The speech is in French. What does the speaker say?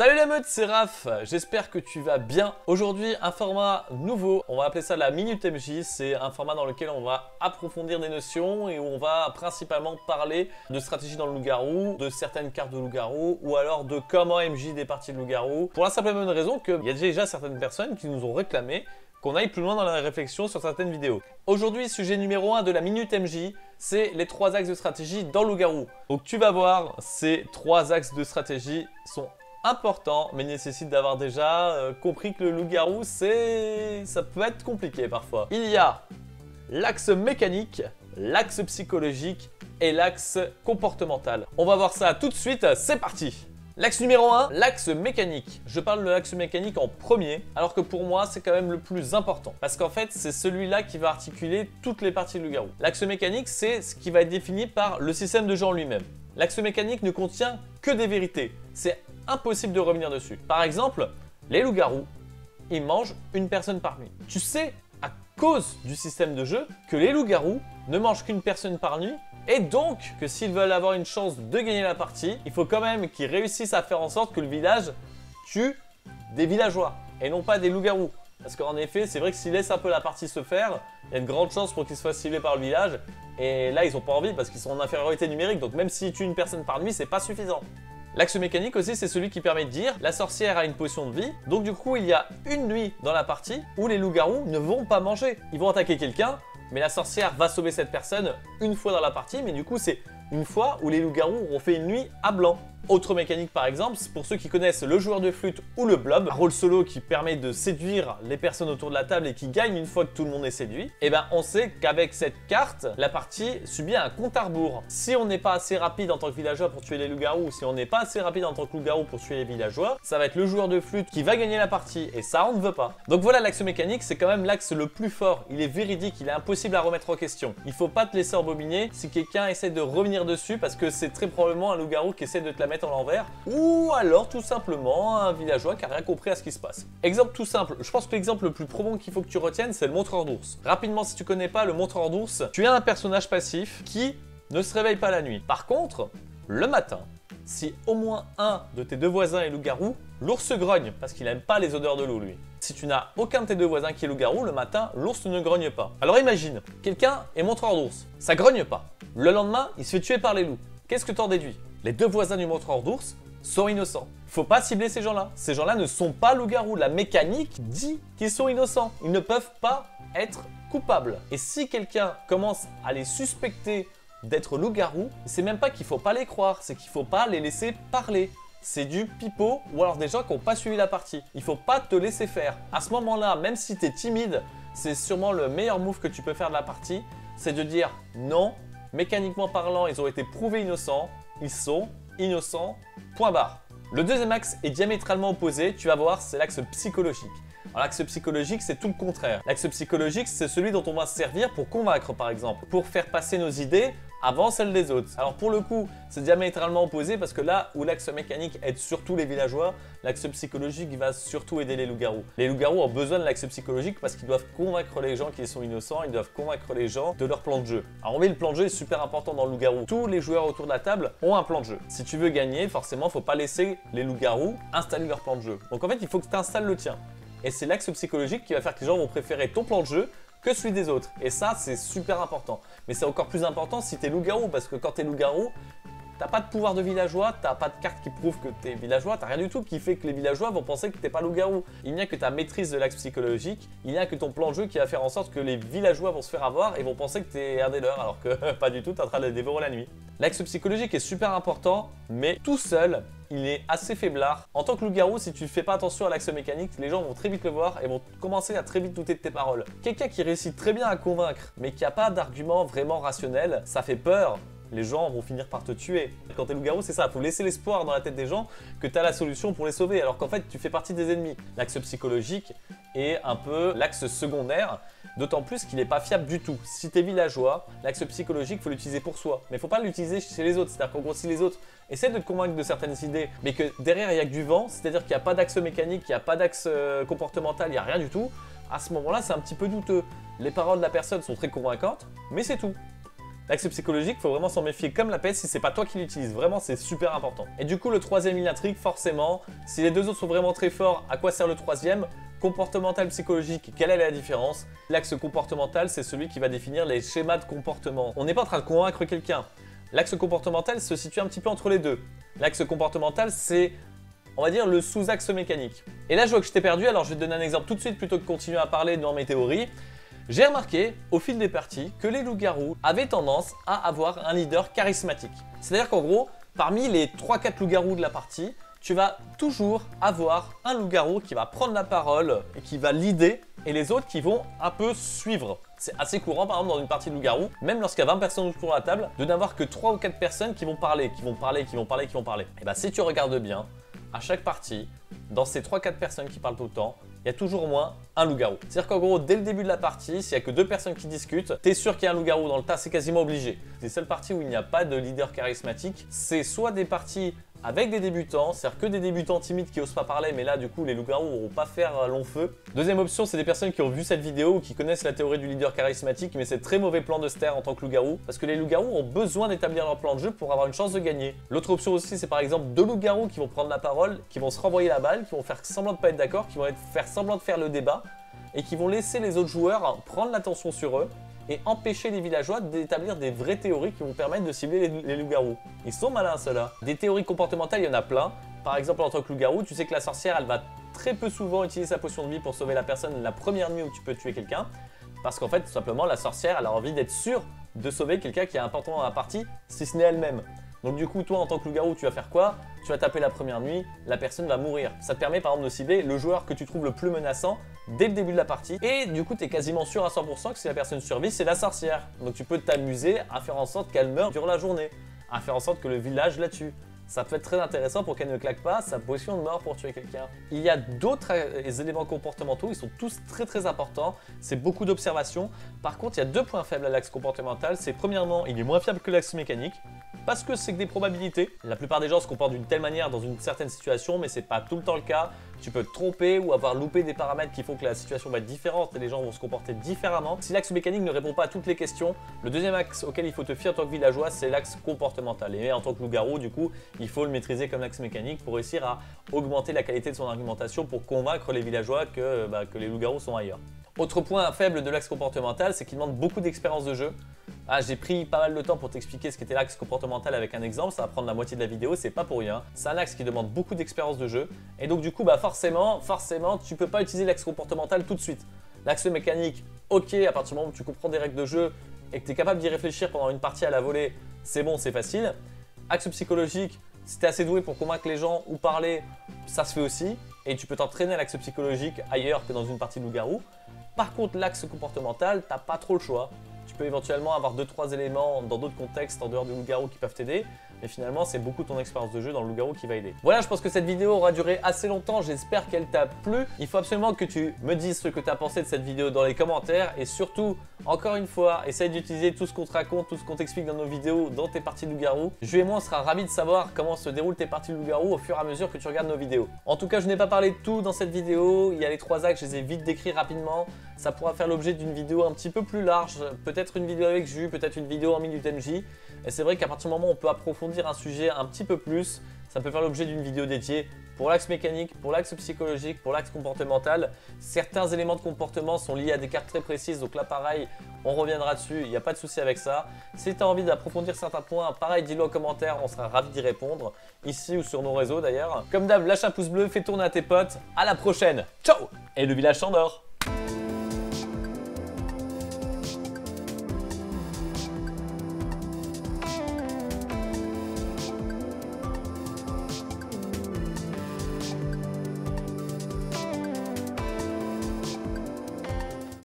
Salut la meute, c'est Raph, j'espère que tu vas bien. Aujourd'hui, un format nouveau, on va appeler ça la Minute MJ. C'est un format dans lequel on va approfondir des notions et où on va principalement parler de stratégie dans le loup-garou, de certaines cartes de loup-garou ou alors de comment MJ des parties de loup-garou. Pour la simple et bonne raison qu'il y a déjà certaines personnes qui nous ont réclamé qu'on aille plus loin dans la réflexion sur certaines vidéos. Aujourd'hui, sujet numéro 1 de la Minute MJ, c'est les 3 axes de stratégie dans le loup-garou. Donc tu vas voir, ces 3 axes de stratégie sont important, mais nécessite d'avoir déjà compris que le loup-garou, ça peut être compliqué parfois. Il y a l'axe mécanique, l'axe psychologique et l'axe comportemental. On va voir ça tout de suite, c'est parti! L'axe numéro 1, l'axe mécanique. Je parle de l'axe mécanique en premier, alors que pour moi, c'est quand même le plus important. Parce qu'en fait, c'est celui-là qui va articuler toutes les parties du loup-garou. L'axe mécanique, c'est ce qui va être défini par le système de jeu en lui-même. L'axe mécanique ne contient que des vérités. C'est impossible de revenir dessus. Par exemple, les loups-garous, ils mangent une personne par nuit. Tu sais, à cause du système de jeu, que les loups-garous ne mangent qu'une personne par nuit, et donc que s'ils veulent avoir une chance de gagner la partie, il faut quand même qu'ils réussissent à faire en sorte que le village tue des villageois, et non pas des loups-garous. Parce qu'en effet, c'est vrai que s'ils laissent un peu la partie se faire, il y a de grandes chances pour qu'ils se fassent cibler par le village, et là ils n'ont pas envie parce qu'ils sont en infériorité numérique, donc même s'ils tuent une personne par nuit, c'est pas suffisant. L'axe mécanique aussi, c'est celui qui permet de dire la sorcière a une potion de vie, donc du coup il y a une nuit dans la partie où les loups-garous ne vont pas manger. Ils vont attaquer quelqu'un, mais la sorcière va sauver cette personne une fois dans la partie, mais du coup c'est une fois où les loups-garous auront fait une nuit à blanc. Autre mécanique par exemple, pour ceux qui connaissent le joueur de flûte ou le blob, un rôle solo qui permet de séduire les personnes autour de la table et qui gagne une fois que tout le monde est séduit, et ben on sait qu'avec cette carte, la partie subit un compte à rebours. Si on n'est pas assez rapide en tant que villageois pour tuer les loups-garous, ou si on n'est pas assez rapide en tant que loup-garou pour tuer les villageois, ça va être le joueur de flûte qui va gagner la partie, et ça on ne veut pas. Donc voilà, l'axe mécanique, c'est quand même l'axe le plus fort, il est véridique, il est impossible à remettre en question. Il faut pas te laisser embobiner si quelqu'un essaie de revenir dessus, parce que c'est très probablement un loup-garou qui essaie de te la mettre en l'envers, ou alors tout simplement un villageois qui n'a rien compris à ce qui se passe. Exemple tout simple, je pense que l'exemple le plus probant qu'il faut que tu retiennes, c'est le montreur d'ours. Rapidement, si tu connais pas le montreur d'ours, tu es un personnage passif qui ne se réveille pas la nuit. Par contre, le matin, si au moins un de tes deux voisins est loup-garou, l'ours grogne parce qu'il n'aime pas les odeurs de loup lui. Si tu n'as aucun de tes deux voisins qui est loup-garou, le matin, l'ours ne grogne pas. Alors imagine, quelqu'un est montreur d'ours, ça grogne pas. Le lendemain, il se fait tuer par les loups. Qu'est-ce que t'en déduis? Les deux voisins du montreur d'ours sont innocents. Faut pas cibler ces gens-là. Ces gens-là ne sont pas loups-garous. La mécanique dit qu'ils sont innocents. Ils ne peuvent pas être coupables. Et si quelqu'un commence à les suspecter d'être loups-garous, c'est même pas qu'il faut pas les croire, c'est qu'il faut pas les laisser parler. C'est du pipeau ou alors des gens qui n'ont pas suivi la partie. Il faut pas te laisser faire. À ce moment-là, même si tu es timide, c'est sûrement le meilleur move que tu peux faire de la partie, c'est de dire non, mécaniquement parlant, ils ont été prouvés innocents, ils sont innocents, point barre. Le deuxième axe est diamétralement opposé, tu vas voir, c'est l'axe psychologique. Alors l'axe psychologique, c'est tout le contraire. L'axe psychologique, c'est celui dont on va se servir pour convaincre par exemple, pour faire passer nos idées avant celles des autres. Alors pour le coup, c'est diamétralement opposé parce que là où l'axe mécanique aide surtout les villageois, l'axe psychologique va surtout aider les loups-garous. Les loups-garous ont besoin de l'axe psychologique parce qu'ils doivent convaincre les gens qu'ils sont innocents, ils doivent convaincre les gens de leur plan de jeu. Alors oui, le plan de jeu est super important dans le loup-garou. Tous les joueurs autour de la table ont un plan de jeu. Si tu veux gagner, forcément, faut pas laisser les loups-garous installer leur plan de jeu. Donc en fait, il faut que tu installes le tien. Et c'est l'axe psychologique qui va faire que les gens vont préférer ton plan de jeu que celui des autres. Et ça, c'est super important. Mais c'est encore plus important si t'es loup-garou, parce que quand t'es loup-garou, t'as pas de pouvoir de villageois, t'as pas de carte qui prouve que t'es villageois, t'as rien du tout qui fait que les villageois vont penser que t'es pas loup-garou. Il n'y a que ta maîtrise de l'axe psychologique, il n'y a que ton plan de jeu qui va faire en sorte que les villageois vont se faire avoir et vont penser que t'es un des leurs, alors que pas du tout, t'es en train de les dévorer la nuit. L'axe psychologique est super important, mais tout seul, il est assez faiblard. En tant que loup-garou, si tu ne fais pas attention à l'axe mécanique, les gens vont très vite le voir et vont commencer à très vite douter de tes paroles. Quelqu'un qui réussit très bien à convaincre, mais qui n'a pas d'argument vraiment rationnel, ça fait peur. Les gens vont finir par te tuer. Quand t'es loup-garou, c'est ça, il faut laisser l'espoir dans la tête des gens que tu as la solution pour les sauver, alors qu'en fait, tu fais partie des ennemis. L'axe psychologique est un peu l'axe secondaire, d'autant plus qu'il n'est pas fiable du tout. Si t'es villageois, l'axe psychologique, il faut l'utiliser pour soi, mais il ne faut pas l'utiliser chez les autres. C'est-à-dire qu'en gros, si les autres essaient de te convaincre de certaines idées, mais que derrière, il n'y a que du vent, c'est-à-dire qu'il n'y a pas d'axe mécanique, il n'y a pas d'axe comportemental, il n'y a rien du tout, à ce moment-là, c'est un petit peu douteux. Les paroles de la personne sont très convaincantes, mais c'est tout. L'axe psychologique, il faut vraiment s'en méfier comme la peste si c'est pas toi qui l'utilise. Vraiment, c'est super important. Et du coup, le troisième, il intrigue forcément. Si les deux autres sont vraiment très forts, à quoi sert le troisième? Comportemental, psychologique, quelle est la différence? L'axe comportemental, c'est celui qui va définir les schémas de comportement. On n'est pas en train de convaincre quelqu'un. L'axe comportemental se situe un petit peu entre les deux. L'axe comportemental, c'est, on va dire, le sous-axe mécanique. Et là, je vois que je t'ai perdu, alors je vais te donner un exemple tout de suite plutôt que de continuer à parler dans mes théories. J'ai remarqué, au fil des parties, que les loups-garous avaient tendance à avoir un leader charismatique. C'est-à-dire qu'en gros, parmi les 3-4 loups-garous de la partie, tu vas toujours avoir un loup-garou qui va prendre la parole et qui va leader, et les autres qui vont un peu suivre. C'est assez courant, par exemple, dans une partie de loup-garou, même lorsqu'il y a 20 personnes autour de la table, de n'avoir que 3 ou 4 personnes qui vont parler, qui vont parler. Et bah, si tu regardes bien, à chaque partie, dans ces 3-4 personnes qui parlent tout le temps, il y a toujours au moins un loup-garou. C'est-à-dire qu'en gros, dès le début de la partie, s'il n'y a que 2 personnes qui discutent, t'es sûr qu'il y a un loup-garou dans le tas, c'est quasiment obligé. Les seules parties où il n'y a pas de leader charismatique, c'est soit des parties avec des débutants, c'est-à-dire que des débutants timides qui osent pas parler, mais là du coup les loups-garous n'auront pas faire long feu. Deuxième option, c'est des personnes qui ont vu cette vidéo ou qui connaissent la théorie du leader charismatique, mais c'est très mauvais plan de se taire en tant que loup-garou, parce que les loups-garous ont besoin d'établir leur plan de jeu pour avoir une chance de gagner. L'autre option aussi, c'est par exemple 2 loups-garous qui vont prendre la parole, qui vont se renvoyer la balle, qui vont faire semblant de pas être d'accord, qui vont faire semblant de faire le débat, et qui vont laisser les autres joueurs prendre l'attention sur eux, et empêcher les villageois d'établir des vraies théories qui vont permettre de cibler les loups-garous. Ils sont malins ceux-là. Des théories comportementales, il y en a plein. Par exemple, en tant que loup-garou, tu sais que la sorcière, elle va très peu souvent utiliser sa potion de vie pour sauver la personne la première nuit où tu peux tuer quelqu'un. Parce qu'en fait, tout simplement, la sorcière, elle a envie d'être sûre de sauver quelqu'un qui est important dans la partie, si ce n'est elle-même. Donc du coup, toi, en tant que loup-garou, tu vas faire quoi? Tu vas taper la première nuit, la personne va mourir. Ça te permet par exemple de cibler le joueur que tu trouves le plus menaçant dès le début de la partie. Et du coup, tu es quasiment sûr à 100% que si la personne survit, c'est la sorcière. Donc tu peux t'amuser à faire en sorte qu'elle meure durant la journée, à faire en sorte que le village la tue. Ça peut être très intéressant pour qu'elle ne claque pas sa potion de mort pour tuer quelqu'un. Il y a d'autres éléments comportementaux, ils sont tous très importants. C'est beaucoup d'observation. Par contre, il y a 2 points faibles à l'axe comportemental. C'est premièrement, il est moins fiable que l'axe mécanique. Parce que c'est que des probabilités. La plupart des gens se comportent d'une telle manière dans une certaine situation, mais c'est pas tout le temps le cas. Tu peux te tromper ou avoir loupé des paramètres qui font que la situation va être différente et les gens vont se comporter différemment. Si l'axe mécanique ne répond pas à toutes les questions, le deuxième axe auquel il faut te fier en tant que villageois, c'est l'axe comportemental. Et en tant que loup-garou, du coup, il faut le maîtriser comme l'axe mécanique pour réussir à augmenter la qualité de son argumentation pour convaincre les villageois que les loups-garous sont ailleurs. Autre point faible de l'axe comportemental, c'est qu'il demande beaucoup d'expérience de jeu. J'ai pris pas mal de temps pour t'expliquer ce qu'était l'axe comportemental avec un exemple, ça va prendre la moitié de la vidéo, c'est pas pour rien. C'est un axe qui demande beaucoup d'expérience de jeu, et donc du coup, forcément, tu peux pas utiliser l'axe comportemental tout de suite. L'axe mécanique, ok, à partir du moment où tu comprends des règles de jeu et que tu es capable d'y réfléchir pendant une partie à la volée, c'est bon, c'est facile. Axe psychologique, si tu es assez doué pour convaincre les gens ou parler, ça se fait aussi, et tu peux t'entraîner à l'axe psychologique ailleurs que dans une partie de loup-garou. Par contre, l'axe comportemental, t'as pas trop le choix. Tu peux éventuellement avoir 2-3 éléments dans d'autres contextes en dehors du loup-garou qui peuvent t'aider, mais finalement c'est beaucoup ton expérience de jeu dans le loup-garou qui va aider. Voilà, je pense que cette vidéo aura duré assez longtemps, j'espère qu'elle t'a plu. Il faut absolument que tu me dises ce que tu as pensé de cette vidéo dans les commentaires, et surtout, encore une fois, essaye d'utiliser tout ce qu'on te raconte, tout ce qu'on t'explique dans nos vidéos, dans tes parties de loup-garou. Je et moi, on sera ravis de savoir comment se déroulent tes parties de loup-garou au fur et à mesure que tu regardes nos vidéos. En tout cas, je n'ai pas parlé de tout dans cette vidéo, il y a les 3 axes, je les ai vite décrits rapidement. Ça pourra faire l'objet d'une vidéo un petit peu plus large, peut-être une vidéo avec Jus, peut-être une vidéo en minute MJ. Et c'est vrai qu'à partir du moment où on peut approfondir un sujet un petit peu plus, ça peut faire l'objet d'une vidéo dédiée pour l'axe mécanique, pour l'axe psychologique, pour l'axe comportemental. Certains éléments de comportement sont liés à des cartes très précises, donc là pareil, on reviendra dessus, il n'y a pas de souci avec ça. Si tu as envie d'approfondir certains points, pareil, dis-le en commentaire, on sera ravis d'y répondre, ici ou sur nos réseaux d'ailleurs. Comme d'hab, lâche un pouce bleu, fais tourner à tes potes, à la prochaine, ciao! Et le village s'endort.